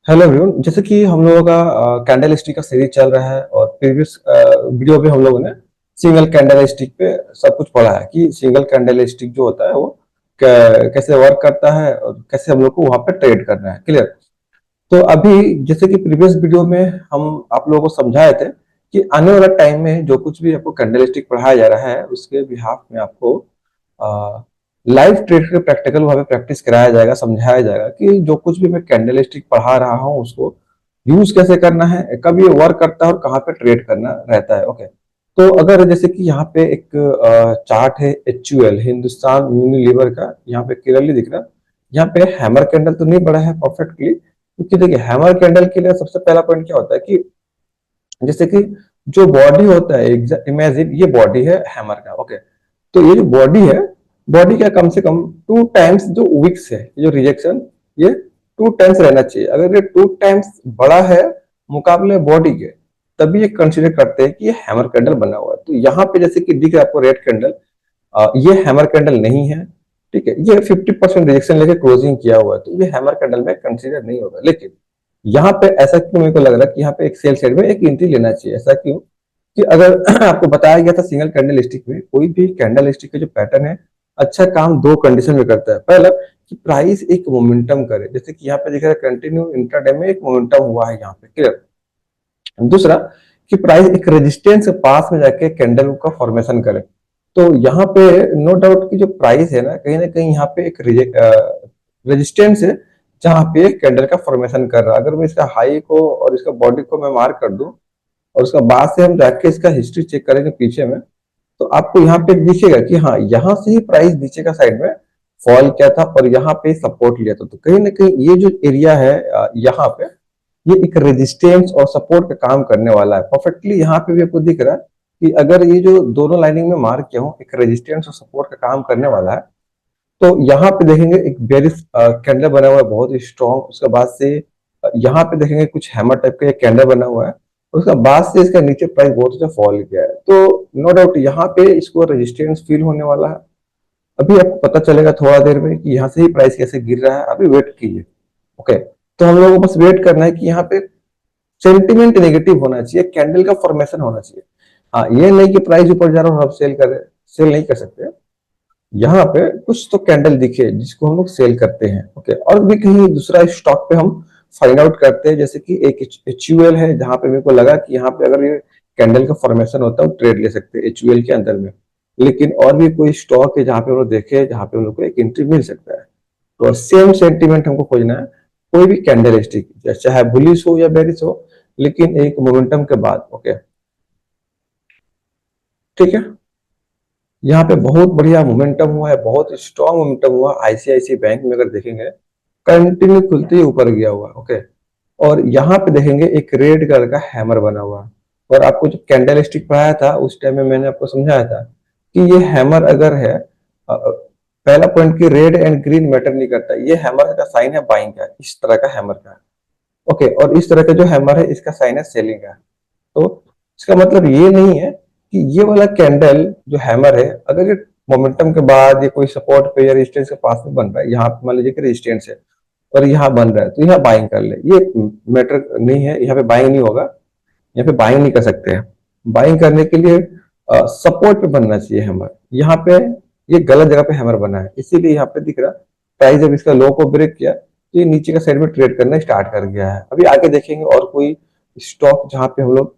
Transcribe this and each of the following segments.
Hello everyone. जैसे कि हम लोगों का कैंडल स्टिक का सीरीज चल रहा है और प्रीवियस वीडियो पे हम लोगों ने सिंगल कैंडल स्टिक पे सब कुछ पढ़ा है कि सिंगल कैंडल स्टिक जो होता है वो कैसे वर्क करता है और कैसे हम लोग को वहां पे ट्रेड करना है। क्लियर। तो अभी जैसे कि प्रीवियस वीडियो में हम आप लोगों को समझाए थे कि आने वाला टाइम में जो कुछ भी आपको कैंडल स्टिक पढ़ाया जा रहा है उसके बिहाफ में आपको लाइव ट्रेड के प्रैक्टिकल वहां पे प्रैक्टिस कराया जाएगा, समझाया जाएगा कि जो कुछ भी मैं कैंडल स्टिक पढ़ा रहा हूँ उसको यूज कैसे करना है, कब ये वर्क करता है और कहाँ पे ट्रेड करना रहता है। ओके। तो अगर जैसे कि यहाँ पे एक चार्ट है HUL हिंदुस्तान यूनिलीवर का, यहाँ पे क्लियरली दिख रहा है। यहाँ पे हैमर कैंडल तो नहीं बड़ा है परफेक्टली, क्योंकि देखिए हैमर कैंडल के लिए सबसे पहला पॉइंट क्या होता है कि जैसे कि जो बॉडी होता है, इमेजिन ये बॉडी है हैमर का। ओके। तो ये जो बॉडी है, बॉडी का कम से कम 2 टाइम्स जो विक्स है, जो रिजेक्शन, ये 2 टाइम्स रहना चाहिए। अगर ये 2 टाइम्स बड़ा है मुकाबले बॉडी के, तभी ये कंसिडर करते हैं कि ये हैमर कैंडल बना हुआ है। तो यहाँ पे जैसे कि दिख रहा है आपको रेड कैंडल, ये हैमर कैंडल नहीं है। ठीक है, ये 50% रिजेक्शन लेके क्लोजिंग किया हुआ है, तो ये हैमर कैंडल में कंसिडर नहीं होगा। लेकिन यहाँ पे ऐसा क्यों मेरे को लग रहा है कि यहाँ पे एक सेल साइड में एक एंट्री लेना चाहिए। ऐसा क्यों कि अगर आपको बताया गया था सिंगल कैंडल स्टिक में, कोई भी कैंडल स्टिक का जो पैटर्न है अच्छा काम दो कंडीशन में करता है। पहला कि प्राइस एक मोमेंटम करे, जैसे कि यहाँ पे दिख रहा है कंटिन्यू इंट्राडे में एक मोमेंटम हुआ है यहाँ पे। क्लियर। दूसरा कि प्राइस एक रेजिस्टेंस के पास में जाके कैंडल का फॉर्मेशन करे। तो यहाँ पे नो डाउट की जो प्राइस है ना कहीं यहाँ पे एक रेजिस्टेंस है जहाँ पे कैंडल का फॉर्मेशन कर रहा है। अगर मैं इसका हाई को और इसका बॉडी को मैं मार्क कर दूं और उसका बाद से हम जाके इसका हिस्ट्री चेक करेंगे पीछे में, तो आपको यहाँ पे दिखेगा कि हाँ यहाँ से ही प्राइस नीचे का साइड में फॉल किया था और यहाँ पे सपोर्ट लिया था। तो कहीं ना कहीं ये जो एरिया है यहाँ पे ये एक रेजिस्टेंस और सपोर्ट का काम करने वाला है परफेक्टली। यहाँ पे भी आपको दिख रहा है कि अगर ये जो दोनों लाइनिंग में मार्क किया हूँ एक रेजिस्टेंस और सपोर्ट का काम करने वाला है। तो यहाँ पे देखेंगे एक बेरिश कैंडल बना हुआ है बहुत ही स्ट्रॉन्ग। उसके बाद से यहाँ पे देखेंगे कुछ हैमर टाइप का कैंडल बना हुआ है। उसका बाद से इसका नीचे प्राइस बहुत अच्छा फॉल किया है। तो नो डाउट यहाँ पे इसको रेजिस्टेंस फील होने वाला है। अभी आपको पता चलेगा थोड़ा देर में कि यहाँ से ही प्राइस कैसे गिर रहा है। अभी वेट कीजिए। ओके। तो हम लोगों को बस वेट करना है कि यहाँ पे सेंटिमेंट नेगेटिव होना चाहिए, कैंडल का फॉर्मेशन होना चाहिए। हाँ, ये नहीं कि प्राइस ऊपर जा रहा हो आप सेल करें, सेल नहीं कर सकते। यहाँ पे कुछ तो कैंडल दिखे जिसको हम लोग सेल करते हैं। ओके। और भी कहीं दूसरा स्टॉक पे हम फाइंड आउट करते हैं, जैसे कि एक HUL है जहां पे मेरे को लगा कि यहाँ पे अगर ये कैंडल का फॉर्मेशन होता है ट्रेड ले सकते हैं HUL के अंदर में। लेकिन और भी कोई स्टॉक है जहां पे हम लोग देखे जहां पे हम लोग को एक एंट्री मिल सकता है। तो सेम सेंटीमेंट हमको खोजना है। कोई भी कैंडल स्टिक चाहे बुलिश हो या बेरिश हो, लेकिन एक मोमेंटम के बाद। ओके। ठीक है। यहाँ पे बहुत बढ़िया मोमेंटम हुआ है, बहुत स्ट्रॉन्ग मोमेंटम हुआ। ICICI बैंक में अगर देखेंगे कंटिन्यू खुलते ही ऊपर गया हुआ। ओके। और यहाँ पे देखेंगे एक रेड कलर का हैमर बना हुआ है। और आपको जो कैंडल स्टिक पढ़ाया था उस टाइम में मैंने आपको समझाया था कि ये हैमर अगर है, पहला पॉइंट की रेड एंड ग्रीन मैटर नहीं करता, ये हैमर का साइन है बाइंग का, इस तरह का हैमर का। ओके। और इस तरह का जो हैमर है इसका साइन है सेलिंग का। तो इसका मतलब ये नहीं है कि ये वाला कैंडल जो हैमर है अगर ये मोमेंटम के बाद ये कोई सपोर्ट पे या रेजिस्टेंस के पास में बन रहा है, यहाँ पे मान लीजिए कि रेजिस्टेंस है और यहाँ बन रहा है तो यहाँ बाइंग कर ले, ये मैटर नहीं है। यहाँ पे बाइंग नहीं होगा, यहाँ पे बाइंग नहीं कर सकते हैं। बाइंग करने के लिए सपोर्ट पे बनना चाहिए हैमर। यहाँ पे ये गलत जगह पे हैमर बना है, इसीलिए यहाँ पे दिख रहा प्राइस जब इसका लो को ब्रेक किया तो ये नीचे का साइड में ट्रेड करना स्टार्ट कर गया है। अभी आगे देखेंगे और कोई स्टॉक जहां पे हम लोग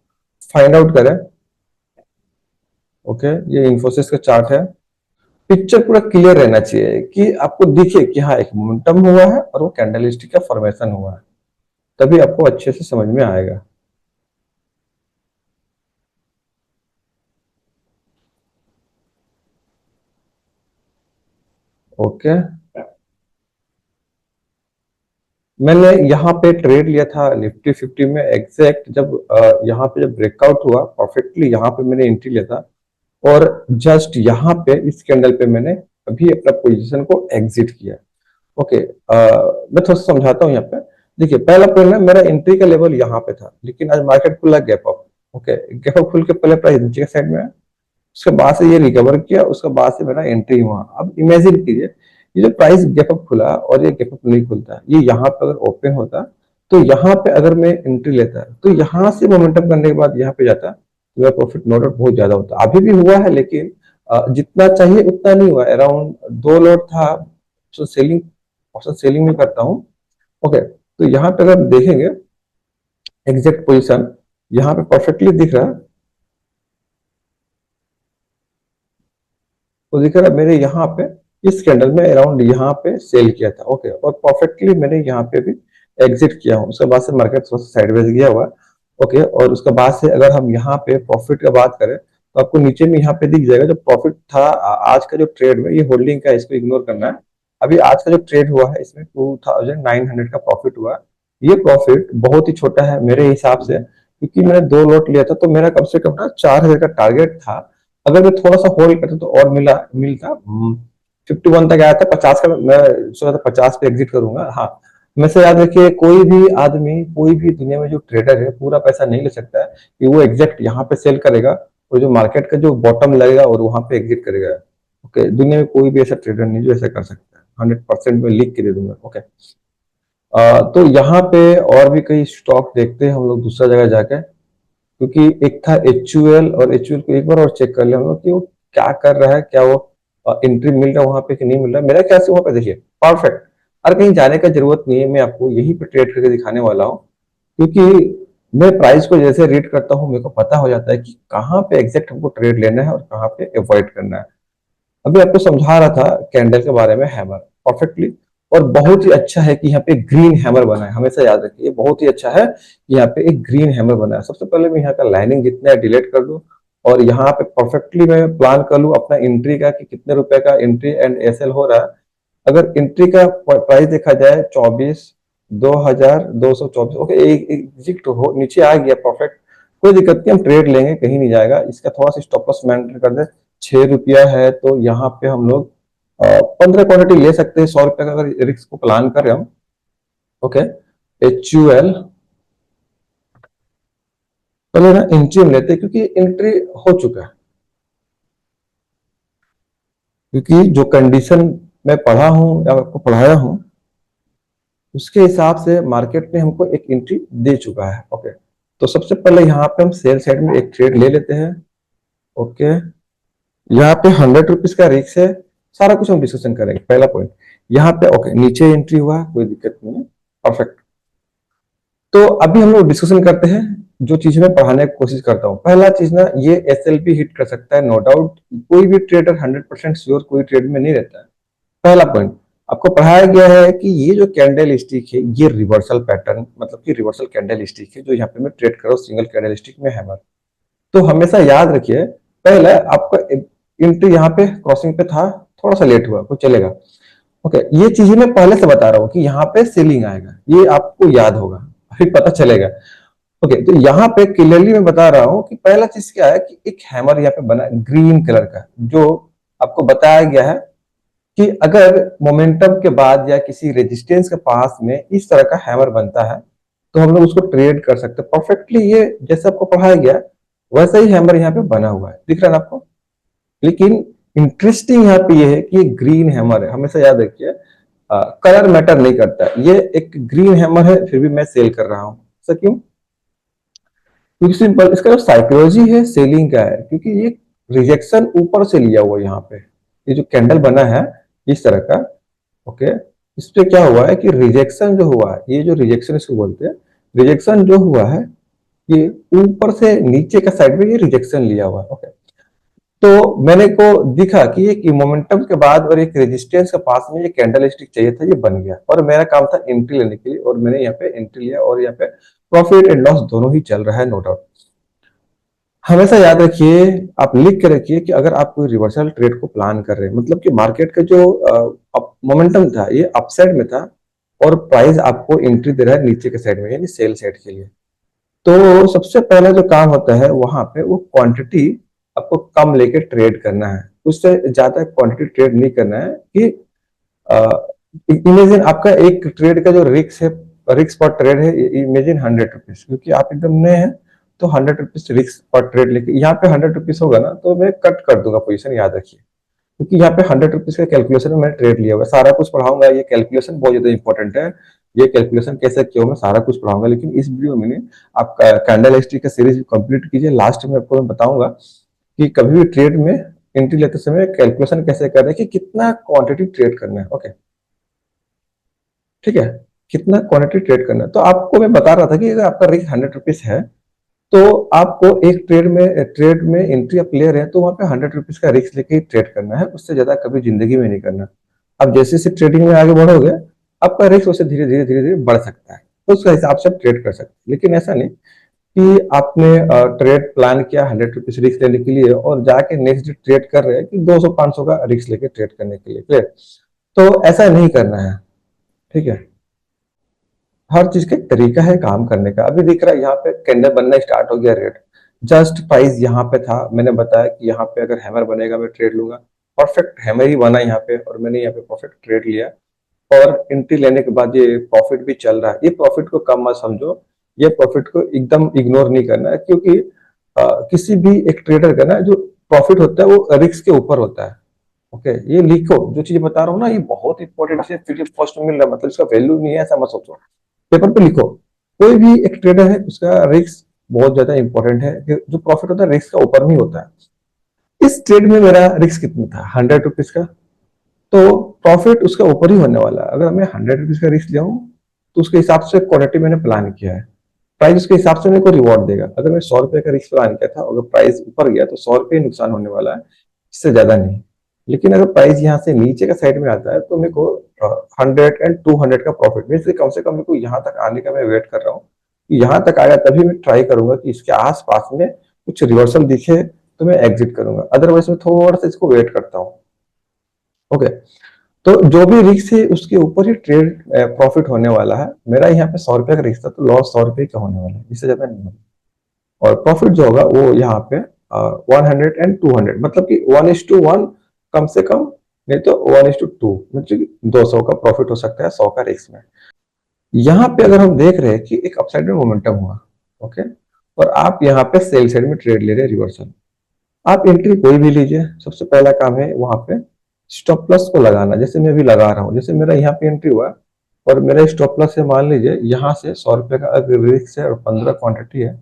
फाइंड आउट करें। ओके। ये इन्फोसिस का चार्ट है। पिक्चर पूरा क्लियर रहना चाहिए कि आपको दिखे कि हाँ एक मोमेंटम हुआ है और वो कैंडलस्टिक का फॉर्मेशन हुआ है, तभी आपको अच्छे से समझ में आएगा। ओके। मैंने यहाँ पे ट्रेड लिया था निफ्टी 50 में एग्जैक्ट जब यहाँ पे जब ब्रेकआउट हुआ परफेक्टली यहाँ पे मैंने एंट्री लिया था। और जस्ट यहाँ पे इस कैंडल पे मैंने अभी अपना पोजीशन को एग्जिट किया। ओके। मैं थोड़ा सा समझाता हूँ यहाँ पे। देखिए पहला पॉइंट ना मेरा एंट्री का लेवल यहाँ पे था, लेकिन आज मार्केट खुला gap up. Okay. Gap up खुल के पहले प्राइस नीचे के साइड में है, उसके बाद से ये रिकवर किया, उसके बाद से मेरा एंट्री हुआ। अब इमेजिन कीजिए ये जो प्राइस गैप अप खुला और ये गैप अप नहीं खुलता, ये यहाँ पे अगर ओपन होता तो यहाँ पे अगर मैं एंट्री लेता तो यहाँ से मोमेंटम करने के बाद यहाँ पे जाता तो मेरा प्रॉफिट नो डाउट बहुत ज्यादा होता। अभी भी हुआ है लेकिन जितना चाहिए उतना नहीं हुआ। अराउंड 2 लॉट था। सेलिंग ऑप्शन सेलिंग में करता हूँ। ओके, तो यहाँ पे अगर देखेंगे एग्जैक्ट पोजीशन यहाँ पे परफेक्टली दिख रहा है। तो दिख रहा है मेरे यहाँ पे इस कैंडल में अराउंड यहाँ पे सेल किया था। ओके, और परफेक्टली मैंने यहाँ पे भी एग्जिट किया हूँ। उसके बाद से मार्केट थोड़ा सा साइडवेज गया हुआ। ओके, और उसके बाद से अगर हम यहाँ पे प्रॉफिट का बात करें तो आपको नीचे में यहाँ पे दिख जाएगा जो प्रॉफिट था। आज का जो ट्रेड में ये होल्डिंग का, इसको इग्नोर करना है। अभी आज का जो ट्रेड हुआ है इसमें 2900 का प्रॉफिट हुआ। ये प्रॉफिट बहुत ही छोटा है मेरे हिसाब से, क्योंकि मैंने 2 लॉट लिया था तो मेरा कम से कम ना 4000 का टारगेट था। अगर मैं थोड़ा सा होल्ड करता तो और मिलता 51 तक आया था। 50 का मैं सोचा था 50 पे एग्जिट करूंगा। हाँ, मैं से याद रखिए कोई भी आदमी, कोई भी दुनिया में जो ट्रेडर है पूरा पैसा नहीं ले सकता है कि वो एग्जैक्ट यहाँ पे सेल करेगा और जो मार्केट का जो बॉटम लगेगा और वहां पे एग्जिट करेगा। ओके, दुनिया में कोई भी ऐसा ट्रेडर नहीं जो ऐसा कर सकता है। 100% में लिख के दे दूंगा। ओके, तो यहाँ पे और भी कई स्टॉक देखते हैं हम लोग दूसरा जगह जाकर, क्योंकि एक था HUL, और HUL को एक बार और चेक कर लिया हम लोग कि वो क्या कर रहा है, क्या वो एंट्री मिल रहा है वहां पे कि नहीं मिल रहा है। मेरा ख्याल से वहां पे देखिए परफेक्ट, और कहीं जाने का जरूरत नहीं है। मैं आपको यहीं पे ट्रेड करके दिखाने वाला हूँ, क्योंकि मैं प्राइस को जैसे रीड करता हूँ मेरे को पता हो जाता है कि कहाँ पे एग्जैक्ट हमको ट्रेड लेना है और कहाँ पे अवॉइड करना है। अभी आपको समझा रहा था कैंडल के बारे में, हैमर परफेक्टली। और बहुत ही अच्छा है कि यहाँ पे ग्रीन हैमर बना है, हमेशा याद रखिए बहुत ही अच्छा है कि यहाँ पे एक ग्रीन हैमर बना है। सबसे पहले मैं यहाँ का लाइनिंग जितना है डिलीट कर दूं और यहाँ पे परफेक्टली मैं प्लान कर लूं अपना एंट्री का कि कितने रुपए का एंट्री एंड एसएल हो रहा है। अगर एंट्री का प्राइस देखा जाए 24,224। ओके, एक एग्जिट हो नीचे आ गया, परफेक्ट, कोई दिक्कत नहीं, हम ट्रेड लेंगे, कहीं नहीं जाएगा। इसका थोड़ा सा स्टॉप लॉस मेंटेन कर दे। 6 रुपया है तो यहाँ पे हम लोग 15 क्वांटिटी ले सकते हैं। 100 रुपए का अगर रिस्क को प्लान करें हम। ओके, HUL पहले ना एंट्री हम लेते हैं क्योंकि एंट्री हो चुका है। क्योंकि जो कंडीशन मैं पढ़ा हूं या आपको पढ़ाया हूं उसके हिसाब से मार्केट ने हमको एक एंट्री दे चुका है। ओके, तो सबसे पहले यहाँ पे हम सेल साइड में एक ट्रेड ले लेते हैं। ओके, यहाँ पे 100 रुपीज का रिस्क है। सारा कुछ हम डिस्कशन करेंगे। पहला पॉइंट यहाँ पे, ओके, नीचे एंट्री हुआ, कोई दिक्कत नहीं है, परफेक्ट। तो अभी हम लोग डिस्कशन करते हैं जो चीज मैं पढ़ाने की कोशिश करता हूँ। पहला चीज ना, ये SLP हिट कर सकता है, नो डाउट। कोई भी ट्रेडर 100% श्योर कोई ट्रेड में नहीं रहता है। पहला पॉइंट आपको पढ़ाया गया है कि ये जो कैंडल स्टिक है ये रिवर्सल पैटर्न, मतलब कि रिवर्सल कैंडल स्टिक है जो यहाँ पे मैं ट्रेड कर रहा हूँ सिंगल कैंडल स्टिक में हैमर। तो हमेशा याद रखिए, पहले आपका एंट्री यहाँ पे क्रॉसिंग पे था, थोड़ा सा लेट हुआ, कुछ चलेगा। ओके, ये चीजें मैं पहले से बता रहा हूँ कि यहाँ पे सेलिंग आएगा, ये आपको याद होगा, फिर पता चलेगा। ओके, तो यहाँ पे क्लियरली मैं बता रहा हूँ कि पहला चीज क्या है कि एक हैमर यहाँ पे बना ग्रीन कलर का, जो आपको बताया गया है कि अगर मोमेंटम के बाद या किसी रेजिस्टेंस के पास में इस तरह का हैमर बनता है तो हम लोग उसको ट्रेड कर सकते हैं। परफेक्टली ये जैसे आपको पढ़ाया गया वैसा ही हैमर यहाँ पे बना हुआ है, दिख रहा है ना आपको। लेकिन इंटरेस्टिंग यहाँ पे ये है कि ये ग्रीन हैमर है, हमेशा याद रखिए कलर मैटर नहीं करता है। ये एक ग्रीन हैमर है फिर भी मैं सेल कर रहा हूँ, ऐसा क्यों? क्योंकि सिंपल इसका जो साइकोलॉजी है सेलिंग का है, क्योंकि ये रिजेक्शन ऊपर से लिया हुआ यहाँ पे, ये जो कैंडल बना है इस तरह का। ओके, इस पे क्या हुआ है कि रिजेक्शन जो हुआ है, ये जो रिजेक्शन इसको बोलते हैं, रिजेक्शन जो हुआ है ये ऊपर से नीचे का साइड में ये रिजेक्शन लिया हुआ है। ओके, तो मैंने को दिखा कि एक मोमेंटम के बाद और एक रेजिस्टेंस के पास में ये कैंडल स्टिक चाहिए था, ये बन गया और मेरा काम था एंट्री लेने के लिए, और मैंने यहाँ पे एंट्री लिया और यहाँ पे प्रॉफिट एंड लॉस दोनों ही चल रहा है, नो डाउट। हमेशा याद रखिए, आप लिख के रखिए कि अगर आप कोई रिवर्सल ट्रेड को प्लान कर रहे हैं, मतलब कि मार्केट का जो मोमेंटम था ये अपसाइड में था और प्राइस आपको एंट्री दे रहा है नीचे के साइड में, यानी सेल साइड के लिए। तो सबसे पहला जो काम होता है वहां पे वो क्वांटिटी आपको कम लेके ट्रेड करना है, उससे ज्यादा क्वांटिटी ट्रेड नहीं करना है। कि इमेजिन आपका एक ट्रेड का जो रिस्क है, रिस्क पर ट्रेड है, इमेजिन 100 रुपीज, क्योंकि आप एकदम नए हैं तो 100 रुपीज रिस्क पर ट्रेड लेके यहाँ पे 100 रुपीज होगा ना तो मैं कट कर दूंगा पोजीशन, याद रखिए। क्योंकि यहाँ पे 100 रुपीज का कैलकुलेशन में मैंने ट्रेड लिया हुआ है। सारा कुछ पढ़ाऊंगा, ये कैलकुलेशन बहुत ज्यादा इंपॉर्टेंट है, ये कैलकुलेशन कैसे क्यों, मैं सारा कुछ पढ़ाऊंगा। लेकिन इस वीडियो में आप कैंडल हिस्ट्री का सीरीज कंप्लीट कीजिए। लास्ट में आपको मैं बताऊंगा कि कभी भी ट्रेड में एंट्री लेते समय कैलकुलेशन कैसे करना है, कि कितना क्वांटिटी ट्रेड करना है। ओके, ठीक है, कितना क्वांटिटी ट्रेड करना है। तो आपको मैं बता रहा था कि अगर आपका रिस्क 100 रुपीज है, तो आपको एक ट्रेड में एंट्री आप ले रहे हैं, तो वहां पे 100 रुपीज का रिस्क लेके ही ट्रेड करना है, उससे ज्यादा कभी जिंदगी में नहीं करना। अब जैसे जैसे ट्रेडिंग में आगे बढ़ोगे, आपका रिस्क उससे धीरे धीरे बढ़ सकता है, तो उसके हिसाब से आप ट्रेड कर सकते हैं। लेकिन ऐसा नहीं कि आपने ट्रेड प्लान किया 100 रुपीज रिस्क लेने के लिए और जाके नेक्स्ट डे ट्रेड कर रहे हैं कि 200-500 का रिस्क लेके ट्रेड करने के लिए, क्लियर? तो ऐसा नहीं करना है, ठीक है। हर चीज का एक तरीका है काम करने का। अभी दिख रहा है यहाँ पे कैंडल बनना स्टार्ट हो गया, रेड जस्ट प्राइस यहाँ पे था, मैंने बताया कि यहाँ पे अगर हैमर बनेगा मैं ट्रेड लूंगा। परफेक्ट हैमर ही बना यहाँ पे, और मैंने यहाँ पे परफेक्ट ट्रेड लिया। और एंट्री लेने के बाद ये प्रॉफिट भी चल रहा है। ये प्रॉफिट को कम मत समझो, ये प्रॉफिट को एकदम इग्नोर नहीं करना है, क्योंकि किसी भी एक ट्रेडर का ना जो प्रॉफिट होता है वो रिस्क के ऊपर होता है। ओके, ये लिखो, जो चीज बता रहा हूँ ना ये बहुत इंपॉर्टेंट है। फ्री फर्स्ट में मिल रहा है मतलब इसका वैल्यू नहीं है, ऐसा मत सोचो। पेपर पे लिखो, कोई भी एक ट्रेडर है उसका रिस्क बहुत ज्यादा इंपॉर्टेंट है, कि जो प्रॉफिट होता है रिस्क का ऊपर नहीं होता है। इस ट्रेड में मेरा रिस्क कितना था, 100 रुपीज का, तो प्रॉफिट उसका ऊपर ही होने वाला है। अगर मैं 100 रुपीज का रिस्क लिया हूँ, तो उसके हिसाब से क्वालिटी मैंने प्लान किया है, प्राइस उसके हिसाब से मेरे को रिवॉर्ड देगा। अगर मैं 100 रुपए का रिस्क प्लान किया था, अगर प्राइस ऊपर गया तो 100 रुपए ही नुकसान होने वाला है, इससे ज्यादा नहीं। लेकिन अगर प्राइस यहाँ से नीचे का साइड में आता है, तो मेरे को 100 एंड 200 का प्रॉफिट, मीन कम से कम मेरे को यहाँ तक आने का मैं वेट कर रहा हूँ। यहाँ तक आया तभी मैं ट्राई करूंगा कि इसके आसपास में कुछ रिवर्सल दिखे तो मैं एग्जिट करूंगा, अदरवाइज मैं थोड़ा सा इसको वेट करता हूँ। ओके, तो जो भी रिस्क है उसके ऊपर ही ट्रेड प्रॉफिट होने वाला है। मेरा यहाँ पे 100 रुपए का रिस्क था, तो लॉस 100 रुपए का होने वाला है, इससे ज्यादा नहीं होगा। और प्रॉफिट जो होगा वो यहाँ पे 100 एंड 200, मतलब कि 1:1 कम से कम, नहीं तो 1:2, मतलब 200 का प्रॉफिट हो सकता है 100 का रिस्क में। यहाँ पे अगर हम देख रहे हैं कि एक अपसाइड में मोमेंटम हुआ, ओके, और आप यहाँ पे सेल साइड में ट्रेड ले रहे हैं रिवर्सल, आप एंट्री कोई भी लीजिए, सबसे पहला काम है वहां पे स्टॉप लॉस को लगाना। जैसे मैं अभी लगा रहा हूँ, जैसे मेरा यहाँ पे एंट्री हुआ और मेरा स्टॉप लॉस है, मान लीजिए यहाँ से 100 रुपए का अगर रिस्क है और 15 क्वांटिटी है,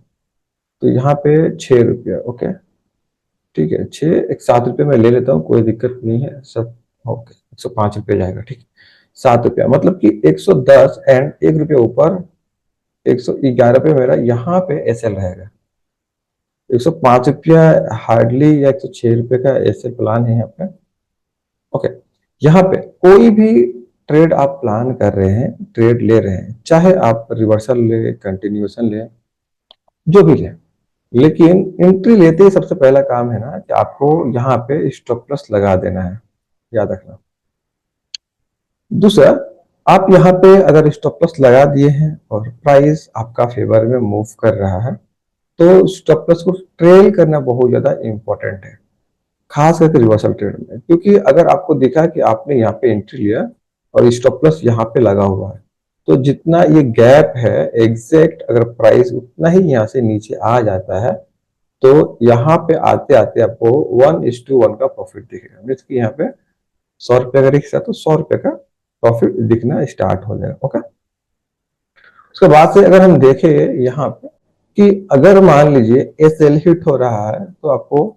तो यहाँ पे 6 रुपया। ओके, ठीक है, 7 रुपये में ले लेता हूँ, कोई दिक्कत नहीं है सब। ओके, 105 रुपये जाएगा, ठीक, 7 रुपया, मतलब कि 110 एंड 1 रुपया ऊपर 111 पे मेरा यहाँ पे एसएल रहेगा। 105 रुपया हार्डली, या 106 रुपये का एसएल प्लान है यहाँ पे। ओके, यहाँ पे कोई भी ट्रेड आप प्लान कर रहे हैं, ट्रेड ले रहे हैं, चाहे आप रिवर्सल ले, कंटिन्यूएशन ले, जो भी ले, लेकिन एंट्री लेते ही सबसे पहला काम है ना कि आपको यहाँ पे स्टॉप लॉस लगा देना है, याद रखना। दूसरा, आप यहाँ पे अगर स्टॉप लॉस लगा दिए हैं और प्राइस आपका फेवर में मूव कर रहा है, तो स्टॉप लॉस को ट्रेल करना बहुत ज्यादा इंपॉर्टेंट है, खास करके रिवर्सल ट्रेड में। क्योंकि अगर आपको दिखा कि आपने यहाँ पे एंट्री लिया और स्टॉप लॉस यहाँ पे लगा हुआ है, तो जितना ये गैप है एग्जैक्ट, अगर प्राइस उतना ही यहाँ से नीचे आ जाता है, तो यहाँ पे आते आते आपको 1:1 का प्रॉफिट दिखेगा। मीन्स कि यहाँ पे 100 रुपये का रिस्क है, तो 100 रुपये का प्रॉफिट दिखना स्टार्ट हो जाएगा। ओके, उसके बाद से अगर हम देखें यहाँ पे कि अगर मान लीजिए एसएल हिट हो रहा है, तो आपको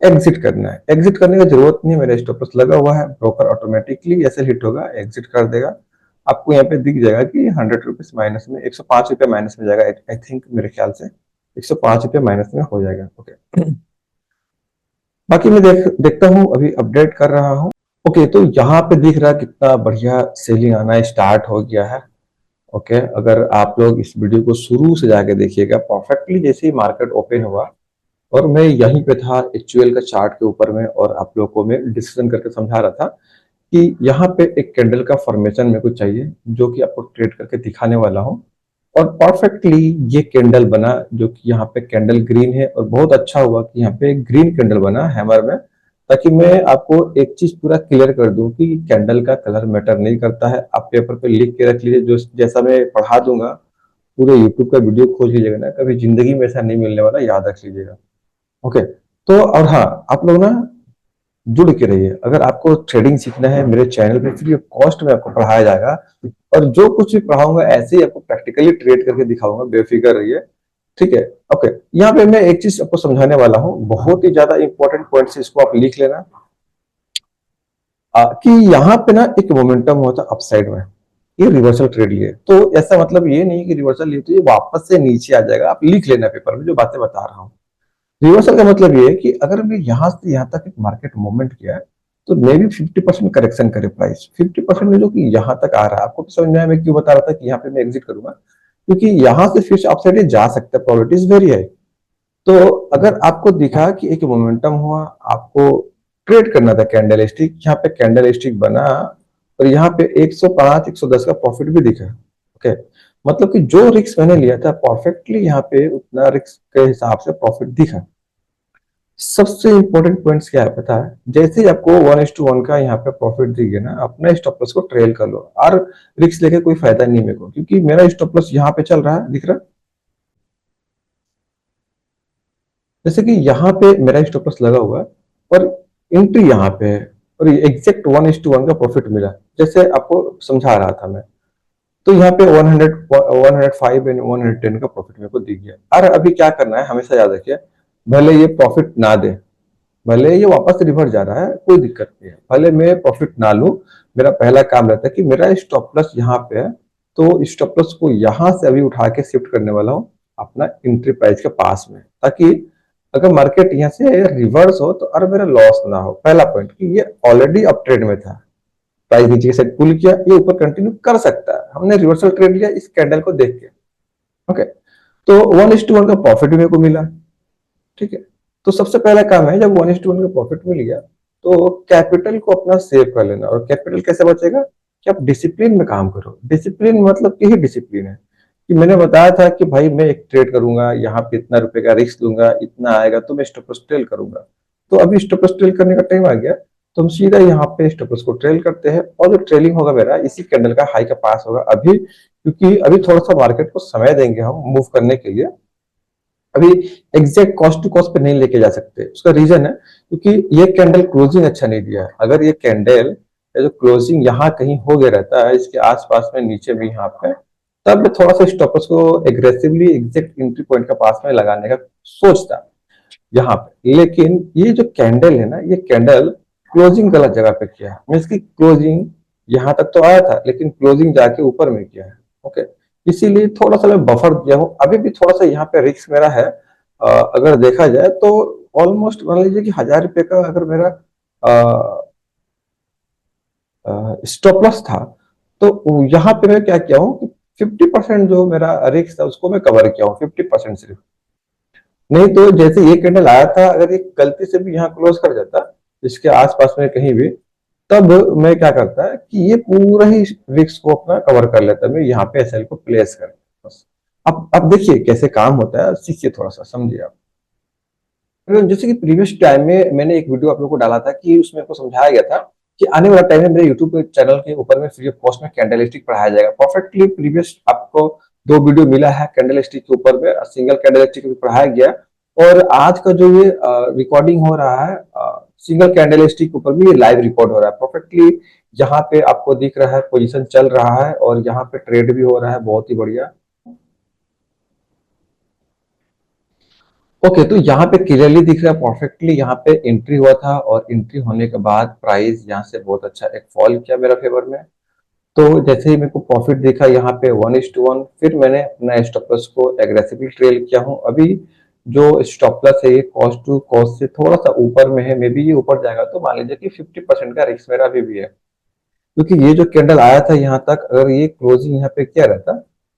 एग्जिट करना है। एग्जिट करने की जरूरत नहीं है, मेरा स्टॉप लॉस लगा हुआ है, ब्रोकर ऑटोमेटिकली एसएल हिट होगा एग्जिट कर देगा। आपको यहाँ पे दिख जाएगा कि 100 रुपीज माइनस में, 105 रुपये माइनस में जाएगा, आई थिंक मेरे ख्याल से 105 रुपये माइनस में हो जाएगा। ओके, बाकी मैं देखता हूँ, अभी अपडेट कर रहा हूँ। ओके, तो यहाँ पे दिख रहा है कितना बढ़िया सेलिंग आना स्टार्ट हो गया है। ओके, अगर आप लोग इस वीडियो को शुरू से जाके देखिएगा, परफेक्टली जैसे ही मार्केट ओपन हुआ और मैं यहीं पे था एक्चुअल का चार्ट के ऊपर में, और आप लोगों को मैं डिस्कशन करके समझा रहा था कि यहाँ पे एक कैंडल का फॉर्मेशन मेरे को चाहिए, जो कि आपको ट्रेड करके दिखाने वाला हूँ। और परफेक्टली ये कैंडल बना, जो कि यहाँ पे कैंडल ग्रीन है, और बहुत अच्छा हुआ कि यहाँ पे ग्रीन कैंडल बना हैमर में, ताकि मैं आपको एक चीज पूरा क्लियर कर दूं कि कैंडल का कलर मैटर नहीं करता है। आप पेपर पे लिख के रख लीजिए, जो जैसा मैं पढ़ा दूंगा, पूरे यूट्यूब का वीडियो खोज लीजिएगा ना, कभी जिंदगी में ऐसा नहीं मिलने वाला, याद रख लीजिएगा। ओके, तो और हाँ, आप लोग ना जुड़ के रहिए। अगर आपको ट्रेडिंग सीखना है, मेरे चैनल पे फ्री ऑफ कॉस्ट में आपको पढ़ाया जाएगा, और जो कुछ भी पढ़ाऊंगा ऐसे ही आपको प्रैक्टिकली ट्रेड करके दिखाऊंगा, बेफिक्र रहिए। ठीक है। ओके, यहाँ पे मैं एक चीज आपको समझाने वाला हूँ, बहुत ही ज्यादा इंपॉर्टेंट पॉइंट्स, इसको आप लिख लेना। कि यहाँ पे ना एक मोमेंटम होता है अपसाइड में, ये रिवर्सल ट्रेड लिए, तो ऐसा मतलब ये नहीं कि रिवर्सल लिए तो ये वापस से नीचे आ जाएगा। आप लिख लेना पेपर में जो बातें बता रहा हूँ। रिवर्सल का मतलब ये है कि अगर मैं यहां से यहां तक एक मार्केट मूवमेंट किया है, तो मे भी 50% करेक्शन करे प्राइस, 50% में जो कि यहाँ तक आ रहा है। आपको समझ में आया मैं क्यों बता रहा था कि यहाँ पे मैं एग्जिट करूंगा? क्योंकि यहाँ से फिर अपसाइड जा सकता है, प्रोबेबिलिटीज वेरी है। तो अगर आपको दिखा कि एक मोमेंटम हुआ, आपको ट्रेड करना था कैंडल स्टिक, यहाँ पे कैंडल स्टिक बना और यहाँ पे 105 110 का प्रॉफिट भी दिखा। ओके, मतलब कि जो रिस्क मैंने लिया था परफेक्टली यहाँ पे उतना रिस्क के हिसाब से प्रॉफिट दिखा। सबसे इंपॉर्टेंट पॉइंट्स क्या है पता है? जैसे ही आपको 1:1 का यहाँ पे प्रॉफिट दिखे ना, अपना स्टॉप लॉस को ट्रेल कर लो, और रिस्क लेके कोई फायदा नहीं मेरे को, क्योंकि मेरा स्टॉप लॉस यहाँ पे चल रहा है, दिख रहा है? जैसे कि यहाँ पे मेरा स्टॉप लॉस लगा हुआ है और एंट्री यहाँ पे है, और एग्जैक्ट 1:1 का प्रॉफिट मिला, जैसे आपको समझा रहा था मैं। तो यहाँ पे 105 एंड 110 का प्रॉफिट मेरे को दिख गया। और अभी क्या करना है, हमेशा याद रखिए, भले ये प्रॉफिट ना दे, भले ये वापस रिवर्स जा रहा है, कोई दिक्कत नहीं है, भले मैं प्रॉफिट ना लूं, मेरा पहला काम रहता है कि मेरा स्टॉप लॉस यहाँ पे है, तो स्टॉप लॉस को यहां से अभी उठा के शिफ्ट करने वाला हूँ अपना एंट्री प्राइस के पास में, ताकि अगर मार्केट यहाँ से रिवर्स हो तो और मेरा लॉस ना हो। पहला पॉइंट कि ये ऑलरेडी अप ट्रेड में था, प्राइस नीचे की साइड पुल किया, ये ऊपर कंटिन्यू कर सकता है, हमने रिवर्सल ट्रेड लिया इस कैंडल को देख के। ओके, तो 1:1 का प्रॉफिट भी मेरे को मिला। ठीक है, तो सबसे पहला काम है, जब 1:1 का प्रॉफिट मिल गया तो कैपिटल को अपना सेव कर लेना। और कैपिटल कैसे बचेगा? कि आप डिसिप्लिन में काम करो। डिसिप्लिन मतलब यही डिसिप्लिन है कि मैंने बताया था कि भाई मैं एक ट्रेड करूंगा, यहाँ पे इतना रुपए का रिस्क लूंगा, इतना आएगा तो मैं स्टॉप लॉस ट्रेल करूंगा। तो अभी स्टॉप लॉस ट्रेल करने का टाइम आ गया, तो हम सीधा यहाँ पे स्टॉप लॉस को ट्रेल करते हैं, और जो ट्रेलिंग होगा मेरा इसी कैंडल का हाई का पास होगा अभी, क्योंकि अभी थोड़ा सा मार्केट को समय देंगे हम मूव करने के लिए। अभी एग्जैक्ट कॉस्ट टू कॉस्ट पे नहीं लेके जा सकते, उसका रीजन है क्योंकि ये कैंडल क्लोजिंग अच्छा नहीं दिया है। अगर ये कैंडल जो क्लोजिंग यहाँ कहीं हो गया रहता है, इसके आसपास में नीचे भी यहाँ पे, तब मैं थोड़ा सा स्टॉपर्स को एग्रेसिवली एग्जैक्ट एंट्री पॉइंट के पास में लगाने का सोचता यहाँ पे। लेकिन ये जो कैंडल है ना, ये कैंडल क्लोजिंग गलत जगह पे किया है, मीन्स की क्लोजिंग यहाँ तक तो आया था लेकिन क्लोजिंग जाके ऊपर में किया है। ओके, इसीलिए थोड़ा सा मैं बफर दिया हूँ, अभी भी थोड़ा सा यहाँ पे रिस्क मेरा है। अगर देखा जाए तो ऑलमोस्ट मान लीजिए कि 1,000 रुपए का अगर मेरा स्टॉप लॉस था, तो यहाँ पे मैं क्या किया हूँ कि 50% जो मेरा रिस्क था उसको मैं कवर किया हूँ, 50% सिर्फ। नहीं तो जैसे ये कैंडल आया था, अगर ये गलती से भी यहाँ क्लोज कर जाता इसके आसपास में कहीं भी, तब मैं क्या करता है कि ये पूरा ही रिस्क को अपना कवर कर लेता, मैं यहाँ पे एसएल को प्लेस कर बस। अब देखिए कैसे काम होता है, सीखिए थोड़ा सा, समझिए आप। जैसे कि प्रीवियस टाइम में मैंने एक वीडियो आप लोगों को डाला था कि उसमें आपको समझाया गया था कि आने वाला टाइम में मेरे यूट्यूब चैनल के ऊपर में फ्री ऑफ कॉस्ट में कैंडलस्टिक पढ़ाया जाएगा। परफेक्टली प्रीवियस आपको 2 वीडियो मिला है कैंडलस्टिक के ऊपर में, सिंगल कैंडलस्टिक भी पढ़ाया गया। और आज का जो ये रिकॉर्डिंग हो रहा है सिंगल कैंडलस्टिक के ऊपर भी ये लाइव रिकॉर्ड हो रहा है परफेक्टली। यहाँ पे आपको दिख रहा है पोजीशन चल रहा है और यहाँ पे ट्रेड भी हो रहा है, बहुत ही बढ़िया। ओके, तो यहाँ पे क्लियरली दिख रहा है परफेक्टली, यहाँ पे एंट्री हुआ था और एंट्री होने के बाद प्राइस यहाँ से बहुत अच्छा एक फॉल किया मेरा फेवर में। तो जैसे ही मेरे को प्रॉफिट दिखा यहाँ पे 1:1, फिर मैंने अपना स्टॉप लॉस को एग्रेसिवली ट्रेल किया हूँ। अभी जो स्टॉप लॉस है ये कॉस्ट टू कॉस्ट से थोड़ा सा ऊपर में है, मे बी ये ऊपर जाएगा तो मान लीजिए कि 50% का रिस्क मेरा अभी भी है। क्योंकि ये जो कैंडल आया था यहाँ तक, अगर ये क्लोजिंग यहाँ पे किया रहता,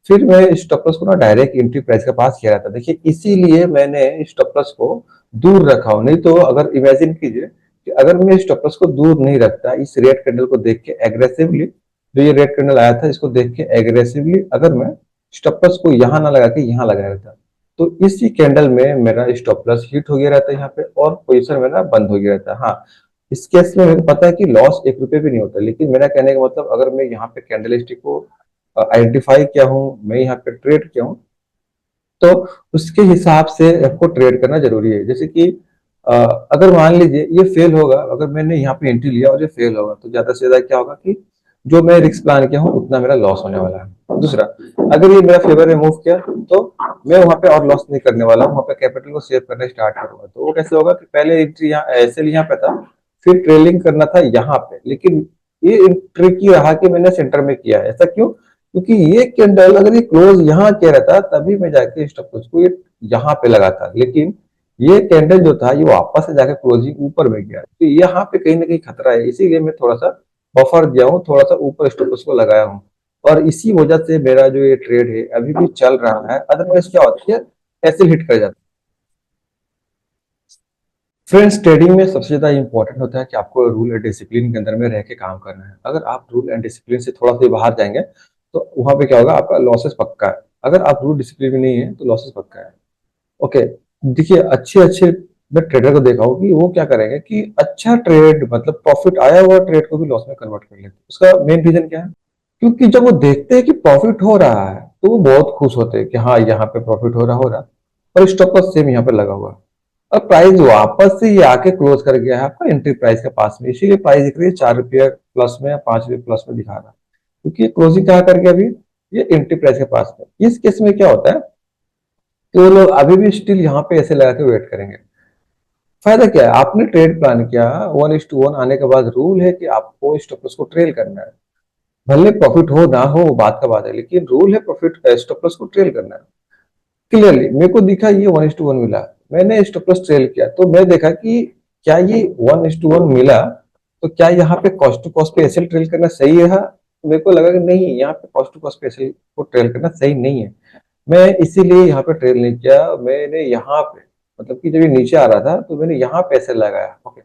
फिर मैं स्टॉप लॉस को ना डायरेक्ट एंट्री प्राइस के पास किया रहता। देखिए इसीलिए मैंने स्टॉप लॉस को दूर रखा हूं, नहीं तो अगर इमेजिन कीजिए कि अगर मैं स्टॉप लॉस को दूर नहीं रखता, इस रेड कैंडल को देख के एग्रेसिवली, जो ये रेड कैंडल आया था इसको देख के एग्रेसिवली अगर मैं स्टॉप लॉस को यहाँ ना लगा के यहाँ लगाया रहता, तो इसी कैंडल में मेरा स्टॉप लॉस हिट हो गया रहता यहाँ पे और पोजिशन मेरा बंद हो गया रहता। हाँ, इस केस में मेरे को पता है कि लॉस 1 रुपए भी नहीं होता, लेकिन मेरा कहने का मतलब अगर मैं यहाँ पे कैंडलस्टिक को आइडेंटिफाई किया हूँ, मैं यहाँ पे ट्रेड किया हूँ, तो उसके हिसाब से आपको ट्रेड करना जरूरी है। जैसे कि अगर मान लीजिए ये फेल होगा, अगर मैंने यहाँ पे एंट्री लिया और ये फेल होगा, तो ज्यादा से ज्यादा क्या होगा कि जो मैं रिस्क प्लान किया हूँ उतना मेरा लॉस होने वाला है। दूसरा, अगर ये मेरा फेवर में मूव किया तो मैं वहां पे और लॉस नहीं करने वाला हूँ, वहां पे कैपिटल को सेव करना स्टार्ट करूंगा। तो वो कैसे होगा कि पहले एंट्री यहाँ एसएल यहाँ पे था, फिर ट्रेलिंग करना था यहाँ पे, लेकिन ये ट्रिकी रहा कि मैंने सेंटर में किया है। ऐसा क्यों? क्योंकि ये कैंडल अगर ये क्लोज यहाँ किया रहता तभी मैं जाके स्टॉप लॉस को ये यहाँ पे लगा था, लेकिन ये कैंडल जो था ये वापस से जाकर क्लोजिंग ऊपर में गया, तो यहाँ पे कहीं ना कहीं खतरा है, इसीलिए मैं थोड़ा सा बफर दिया हूँ, थोड़ा सा ऊपर स्टॉप लॉस को लगाया हूँ। और इसी वजह से मेरा जो ये ट्रेड है अभी भी चल रहा है, अदरवाइज क्या होती है, ऐसे हिट कर जाता है। फ्रेंड्स, ट्रेडिंग में सबसे ज्यादा इंपॉर्टेंट होता है कि आपको रूल एंड डिसिप्लिन के अंदर में रह के काम करना है। अगर आप रूल एंड डिसिप्लिन से थोड़ा सा बाहर जाएंगे तो वहां पे क्या होगा, आपका लॉसेस पक्का है। अगर आप रूल डिसिप्लिन में नहीं है तो लॉसेस पक्का है। ओके, देखिए अच्छे अच्छे मैं ट्रेडर को देखा हूँ कि वो क्या करेंगे कि अच्छा ट्रेड मतलब प्रॉफिट आया हुआ ट्रेड को भी लॉस में कन्वर्ट कर लेते हैं। उसका मेन रीजन क्या है? क्योंकि जब वो देखते हैं कि प्रॉफिट हो रहा है तो वो बहुत खुश होते हैं कि हाँ यहाँ पे प्रॉफिट हो रहा और स्टॉप लॉस सेम यहाँ पे लगा हुआ है। अब प्राइस वापस से ये आके क्लोज कर गया है आपका एंट्री प्राइस के पास में, इसीलिए प्राइस दिख रही है 4 रुपये प्लस में या 5 रुपये प्लस में दिखा रहा है, क्योंकि क्लोजिंग कहाँ कर गया अभी, ये एंट्री प्राइस के पास में। इस केस में क्या होता है कि वो लोग अभी भी स्टिल यहाँ पे ऐसे लगा के वेट करेंगे। फायदा क्या है, आपने ट्रेड प्लान किया 1:1 आने के बाद रूल है कि आपको स्टॉप लॉस को ट्रेल करना है। भले प्रॉफिट हो ना हो वो बात का बात है, लेकिन रूल है प्रॉफिट स्टॉप लॉस को ट्रेल करना है। क्लियरली मेरे को दिखा ये 1:1 मिला, मैंने स्टॉप लॉस ट्रेल किया, तो मैं देखा कि क्या ये 1:1 मिला, तो क्या यहाँ पे कॉस्ट टू कॉस्ट पे एसएल ट्रेल करना सही है? तो मेरे को लगा कि नहीं, यहाँ पे कॉस्ट टू कॉस्ट पे एसएल को ट्रेल करना सही नहीं है। मैं इसीलिए यहाँ पे ट्रेल नहीं किया, मैंने यहाँ पे मतलब कि जब ये नीचे आ रहा था तो मैंने यहाँ पे एसएल लगाया। ओके,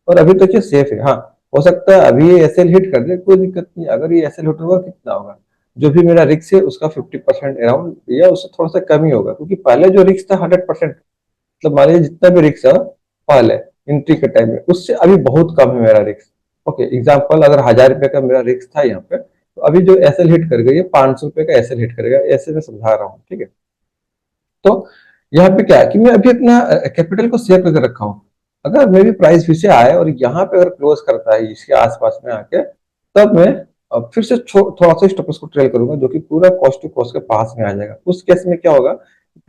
और अभी तक ये सेफ है। हाँ, हो सकता है अभी ये एसएल हिट कर दे, कोई दिक्कत नहीं। अगर ये एसएल हिट होगा कितना होगा, जो भी मेरा रिस्क है उसका 50% अराउंड या उससे थोड़ा सा कम ही होगा, क्योंकि पहले जो रिस्क था 100%, मतलब मान लीजिए जितना भी रिस्क था पहले एंट्री के टाइम में उससे अभी बहुत कम है मेरा रिस्क। ओके, एग्जाम्पल अगर 1000 रुपए का मेरा रिस्क था यहाँ पे, तो अभी जो एसएल हिट कर गई है 500 रुपए का एसएल हिट करेगा, ऐसे मैं समझा रहा हूँ। ठीक है, तो यहाँ पे क्या है कि मैं अभी अपना कैपिटल को सेव करके रखा हूँ। अगर मेरी प्राइस फिर से आए और यहाँ पे अगर क्लोज करता है इसके आसपास में आके, तब मैं फिर से थोड़ा सा स्टॉप लॉस को ट्रेल करूंगा, जो कि पूरा कॉस्ट टू कॉस्ट के पास में आ जाएगा। उस केस में क्या होगा,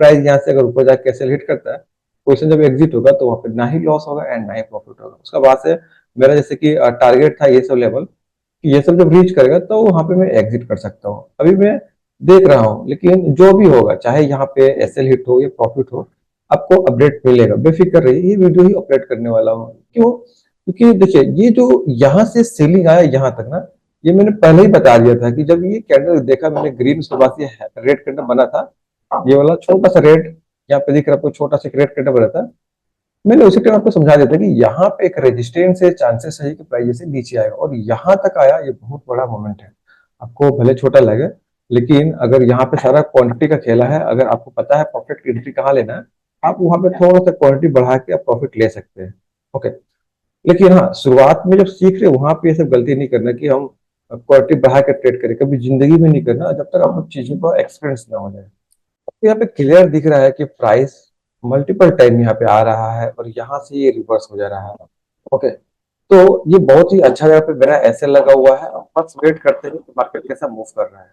प्राइस यहाँ से अगर ऊपर जाके कैसे हिट करता है, क्वेश्चन जब एग्जिट होगा तो वहां पे ना ही लॉस होगा एंड ना ही प्रॉफिट होगा। उसका बाद से मेरा जैसे कि टारगेट था ये सब लेवल, कि ये सब जब रीच करेगा तो वहां पे मैं एग्जिट कर सकता हूँ। अभी मैं देख रहा हूँ, लेकिन जो भी होगा चाहे यहाँ पे एसएल हिट हो या प्रॉफिट हो, आपको अपडेट मिलेगा, बेफिक्र रहिए। ये वीडियो ही अपडेट करने वाला हूँ। क्यों? क्योंकि देखिए ये जो यहाँ से सेलिंग आया यहाँ तक ना, ये मैंने पहले ही बता दिया था कि जब ये कैंडल देखा मैंने ग्रीन, उसके बाद ये रेड कैंडल बना था, ये वाला छोटा सा रेड यहाँ पे दिख रहा है, आपको छोटा सा रेड कैंडल बना था। मैंने उसी टाइम आपको समझा दिया था कि यहाँ पे एक रेजिस्टेंस है, चांसेस है कि प्राइस से नीचे आएगा, और यहाँ तक आया, ये बहुत बड़ा मोमेंट है। आपको भले छोटा लगे, लेकिन अगर यहाँ पे सारा क्वांटिटी का खेला है, अगर आपको पता है प्रॉफिट की एंट्री कहाँ लेना है, आप वहां पे थोड़ा सा क्वांटिटी बढ़ा के आप प्रॉफिट ले सकते हैं। ओके, लेकिन हाँ, शुरुआत में जब सीख रहे वहां पे ये सब गलती नहीं करना कि हम क्वांटिटी बढ़ा के ट्रेड करें, कभी जिंदगी में नहीं करना जब तक आप चीजों का एक्सपीरियंस ना हो जाए। तो यहाँ पे क्लियर दिख रहा है कि प्राइस मल्टीपल टाइम यहाँ पे आ रहा है और यहाँ से ये रिवर्स हो जा रहा है। ओके, तो ये बहुत ही अच्छा जगह पे मेरा ऐसे लगा हुआ है, और बस वेट करते हैं कि मार्केट कैसा मूव कर रहा है।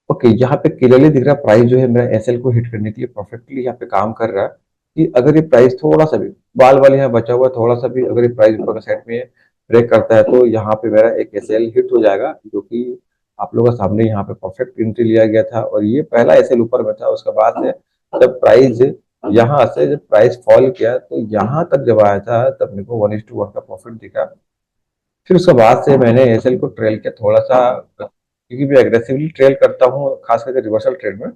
ओके, यहाँ पे क्लियरली दिख रहा है प्राइस जो है मेरा एसएल को हिट करने के लिए परफेक्टली यहाँ पे काम कर रहा है। कि अगर ये प्राइस थोड़ा सा भी बाल वाल यहाँ बचा हुआ थोड़ा सा भी अगर ये प्राइस ऊपर साइड में ब्रेक करता है, तो यहाँ पे मेरा एक एसएल हिट हो जाएगा, जो कि आप लोगों के सामने यहाँ पे परफेक्ट एंट्री लिया गया था, और ये पहला एसएल ऊपर में था। उसके बाद से जब प्राइस यहाँ से जब प्राइस फॉल किया तो यहाँ तक जब आया था तब मेरे को 1:1 का प्रॉफिट दिखा। फिर उसके बाद से मैंने एसएल को ट्रेल किया थोड़ा सा, क्योंकि मैं एग्रेसिवली ट्रेल करता हूँ खास करके रिवर्सल ट्रेड में।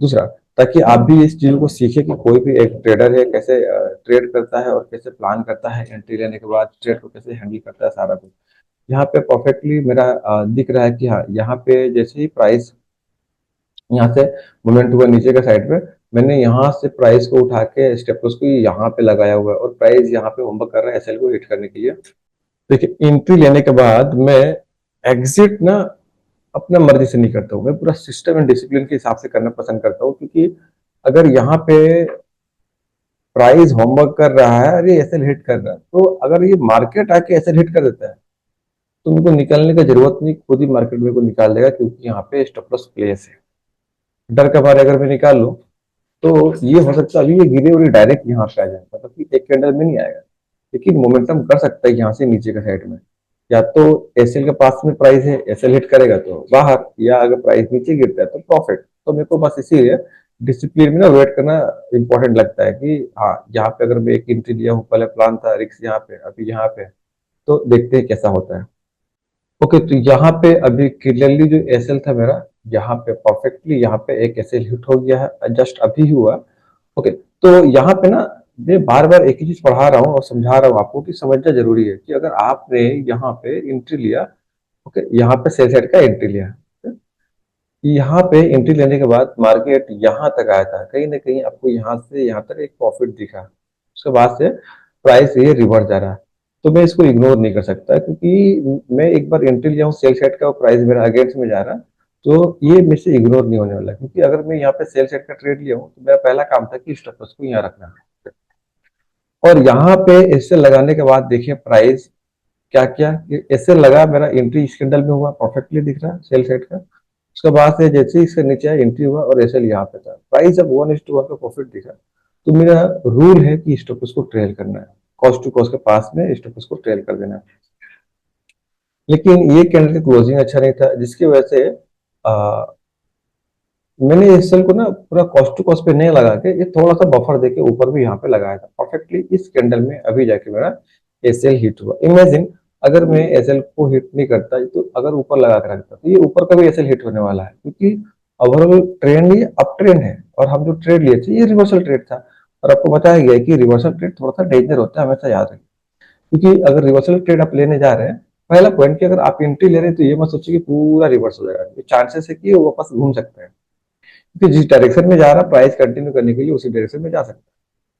दूसरा, ताकि आप भी इस चीज को सीखे कि कोई भी एक ट्रेडर है कैसे ट्रेड करता है और कैसे प्लान करता है, एंट्री लेने के बाद ट्रेड को कैसे हैंडल करता है, सारा कुछ यहाँ पे परफेक्टली मेरा दिख रहा है कि हाँ, यहाँ पे जैसे ही प्राइस यहाँ से मूवमेंट हुआ नीचे का साइड पे, मैंने यहाँ से प्राइस को उठा के स्टेप को यहाँ पे लगाया हुआ है, और प्राइस यहाँ पे होमवर्क कर रहा है एसएल को हिट करने के लिए। देखिए, एंट्री लेने के बाद मैं एग्जिट ना अपना मर्जी से नहीं करता हूँ, मैं पूरा सिस्टम एंड डिसिप्लिन के हिसाब से करना पसंद करता हूँ। क्योंकि अगर यहाँ पे प्राइस होमवर्क कर रहा है और ये एसएल हिट कर रहा है, तो अगर ये मार्केट आके एसएल हिट कर देता है तो मेरे को निकालने की जरूरत नहीं, खुद ही मार्केट मेरे को निकाल देगा, क्योंकि यहाँ पे स्टॉप लॉस प्लेस है। डर के मारे अगर मैं निकाल लूं तो ये हो सकता है अभी ये गिरे और ये डायरेक्ट यहाँ पे आ जाए, मतलब कि एक कैंडल में नहीं आएगा, लेकिन मोमेंटम कर सकता है यहाँ से नीचे का साइड में। या तो एसएल के पास में प्राइस है, एसएल हिट करेगा तो बाहर, या अगर प्राइस नीचे गिरता है तो प्रॉफिट। तो मेरे को बस इसीलिए डिसिप्लिन में ना वेट करना इंपॉर्टेंट लगता है कि हाँ, यहाँ पे अगर मैं एक एंट्री लिया हूँ, पहले प्लान था रिक्स यहाँ पे, अभी यहाँ पे, तो देखते हैं कैसा होता है। ओके, तो यहाँ पे अभी क्लियरली जो एसएल था मेरा, यहाँ पे परफेक्टली यहाँ पे एक एसएल हिट हो गया है, जस्ट अभी हुआ। ओके, तो यहाँ पे ना मैं बार बार एक ही चीज पढ़ा रहा हूँ और समझा रहा हूँ आपको कि समझना जरूरी है कि अगर आपने यहाँ पे एंट्री लिया, ओके, यहाँ पे सेल साइड का एंट्री लिया, यहाँ पे एंट्री लेने के बाद मार्केट यहाँ तक आया था, कहीं ना कहीं आपको यहाँ से यहाँ तक एक प्रॉफिट दिखा, उसके बाद से प्राइस ये रिवर्स जा रहा है। तो मैं इसको इग्नोर नहीं कर सकता, क्योंकि मैं एक बार एंट्री लिया हूँ सेल साइड का और प्राइस मेरा अगेंस्ट में जा रहा है, तो ये मेरे से इग्नोर नहीं होने वाला, क्योंकि अगर मैं यहाँ पे सेल साइड का ट्रेड लिया हूँ तो मेरा पहला काम था कि स्टॉप लॉस को यहाँ रखना है। और यहाँ पे इससे लगाने के बाद देखिए प्राइस क्या किया, ऐसे लगा मेरा एंट्री इस कैंडल में हुआ, परफेक्टली दिख रहा है सेल साइड का। उसके बाद से जैसे ही इसके नीचे आया एंट्री हुआ और ऐसे यहाँ पे था, प्राइस जब 1:1 का प्रॉफिट दिखा, तो मेरा रूल है कि स्टॉप लॉस को ट्रेल करना है, कॉस्ट टू कॉस्ट के पास में स्टॉप लॉस को ट्रेल कर देना है। लेकिन ये कैंडल का क्लोजिंग अच्छा नहीं था, जिसकी वजह से मैंने इस सेल को ना पूरा कॉस्ट टू कॉस्ट पे नहीं लगा के ये थोड़ा सा बफर देके ऊपर भी यहाँ पे लगाया था, परफेक्टली इस कैंडल में अभी जाके मेरा एसएल हिट हुआ। इमेजिन अगर मैं एसएल को हिट नहीं करता, तो अगर ऊपर लगा के रखता तो ये ऊपर का भी एसएल हिट होने वाला है, क्योंकि ओवरऑल ट्रेंड ये अप ट्रेंड है और हम जो ट्रेड लिए थे ये रिवर्सल ट्रेड था। और आपको बताया गया है कि रिवर्सल ट्रेड थोड़ा सा डेंजर होता है, हमेशा याद रखें, क्योंकि अगर रिवर्सल ट्रेड आप लेने जा रहे हैं, पहला पॉइंट कि अगर आप एंट्री ले रहे हैं तो ये मत सोचिए कि पूरा रिवर्स हो जाएगा, चांसेस है कि वो वापस घूम सकता है, क्योंकि जिस डायरेक्शन में जा रहा है प्राइस कंटिन्यू करने के लिए उसी डायरेक्शन में जा सकता है।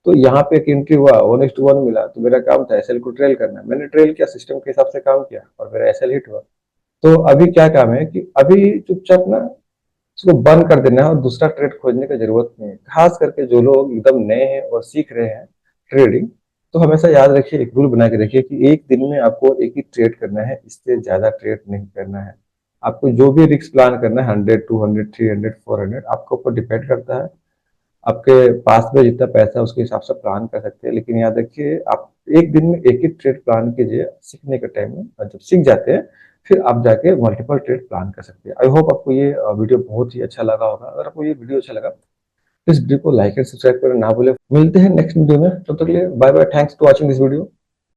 तो यहाँ पे एक एंट्री हुआ, 1:1 मिला, तो मेरा काम था एसएल को ट्रेल करना, मैंने ट्रेल किया, सिस्टम के हिसाब से काम किया और मेरा एसएल हिट हुआ। तो अभी क्या काम है कि अभी चुपचाप ना इसको बंद कर देना है और दूसरा ट्रेड खोजने की जरूरत नहीं है। खास करके जो लोग एकदम नए हैं और सीख रहे हैं ट्रेडिंग, तो हमेशा याद रखिए, एक रूल बना के रखिए कि एक दिन में आपको एक ही ट्रेड करना है, इससे ज्यादा ट्रेड नहीं करना है। आपको जो भी रिस्क प्लान करना है, 100, 200, 300, 400, आपके ऊपर डिपेंड करता है, आपके पास में जितना पैसा है उसके हिसाब से प्लान कर सकते हैं। लेकिन याद रखिए, आप एक दिन में एक ही ट्रेड प्लान कीजिए सीखने के टाइम में, और जब सीख जाते हैं फिर आप जाके मल्टीपल ट्रेड प्लान कर सकते हैं। आई होप आपको ये वीडियो बहुत ही अच्छा लगा होगा। अगर आपको ये वीडियो अच्छा लगा तो इस वीडियो को लाइक एंड सब्सक्राइब करना ना भूले। मिलते हैं नेक्स्ट वीडियो में, तब तक के लिए bye bye, thanks to watching this video.